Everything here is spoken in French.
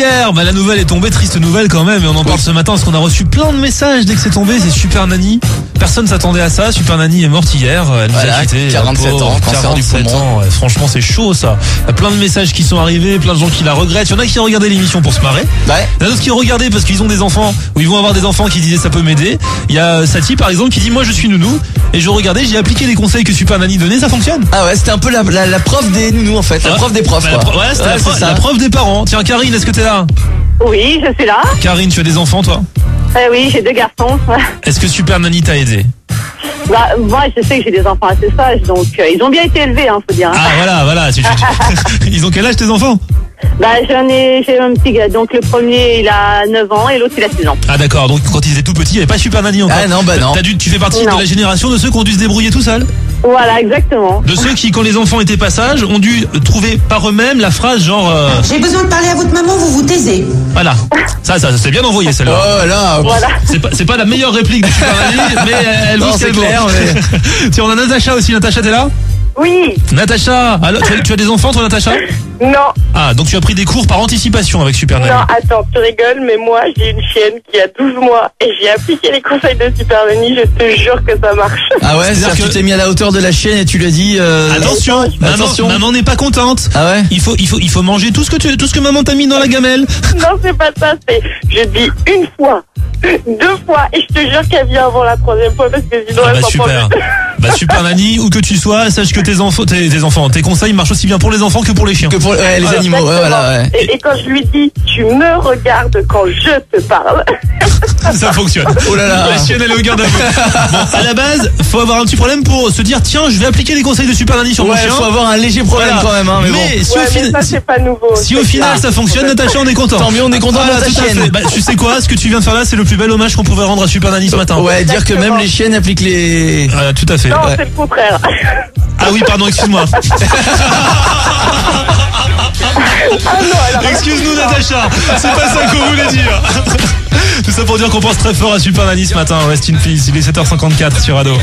hier, la nouvelle est tombée, triste nouvelle quand même, et on en parle ce matin parce qu'on a reçu plein de messages dès que c'est tombé. C'est Super Nanny. Personne s'attendait à ça. Super Nanny est morte hier. Elle nous a quittés. 47 ans, cancer du poumon. Ouais, franchement, c'est chaud ça. Il y a plein de messages qui sont arrivés, plein de gens qui la regrettent. Il y en a qui ont regardé l'émission pour se marrer. Ouais. Il y en a d'autres qui ont regardé parce qu'ils ont des enfants ou ils vont avoir des enfants qui disaient ça peut m'aider. Il y a Sati par exemple qui dit moi je suis nounou et je regardais, j'ai appliqué les conseils que Super Nanny donnait, ça fonctionne. Ah ouais, c'était un peu la prof des nounous en fait, la prof des profs quoi. Ouais, c'était la prof des parents. Tiens Karine, est-ce que t'es là? Oui, je suis là. Karine, tu as des enfants toi? Oui, j'ai 2 garçons. Est-ce que Super Nanny t'a aidé? Moi, je sais que j'ai des enfants assez sages, donc ils ont bien été élevés, faut dire. Ah voilà. Ils ont quel âge tes enfants? J'ai un petit gars, donc le premier il a 9 ans et l'autre il a 6 ans. Ah d'accord, donc quand ils étaient tout petits, il n'y avait pas Super Nanny encore. Ah non, non. Tu fais partie de la génération de ceux qui ont dû se débrouiller tout seuls? Voilà, exactement. De ceux qui, quand les enfants étaient pas sages, ont dû trouver par eux-mêmes la phrase genre... J'ai besoin de parler à votre maman, vous vous taisez. Voilà. Ça c'est bien envoyé celle-là. Oh là. Voilà. C'est pas la meilleure réplique de Super Nanny, mais elle vaut ce qu'elle vaut. Tiens, on a Natacha aussi. Natacha, t'es là? Oui. Natacha, alors, tu as des enfants toi Natacha? Non, Ah, donc tu as pris des cours par anticipation avec Super Nanny. non, attends, tu rigoles, mais moi, j'ai une chienne qui a 12 mois et j'ai appliqué les conseils de Super Nanny, je te jure que ça marche. Ah ouais, c'est-à-dire que tu t'es mis à la hauteur de la chienne et tu lui as dit Attention, maman n'est pas contente. Ah ouais. Il faut manger tout ce que maman t'a mis dans la gamelle. Non, c'est pas ça, c'est, je dis une fois, 2 fois, et je te jure qu'elle vient avant la 3e fois parce que sinon elle s'en Super. Super Nanny, où que tu sois, sache que tes conseils marchent aussi bien pour les enfants que pour les chiens. Que pour les animaux, ouais, voilà, ouais. Et quand je lui dis, tu me regardes quand je te parle. Ça fonctionne. Oh là là. La chienne elle est au garde à vous. Bon, à la base, faut avoir un petit problème pour se dire tiens, je vais appliquer les conseils de Super Nanny sur mon chien. Faut avoir un léger problème Voilà. quand même, hein, mais Mais bon. Mais ça, c'est pas nouveau. si au final ça fonctionne, Natacha, on est content. Tant mieux, on est content Voilà, de ta tout à chienne. fait. Tu sais quoi, ce que tu viens de faire là, c'est le plus bel hommage qu'on pouvait rendre à Super Nanny ce matin. Ouais, dire que même les chiennes appliquent les... Tout à fait. Non, Ouais. c'est le contraire. Ah oui, pardon, excuse-moi. Excuse-nous Natacha, c'est pas ça qu'on voulait dire. Tout ça pour dire qu'on pense très fort à Super Nanny ce matin. Rest in peace, il est 7h54 sur Ado.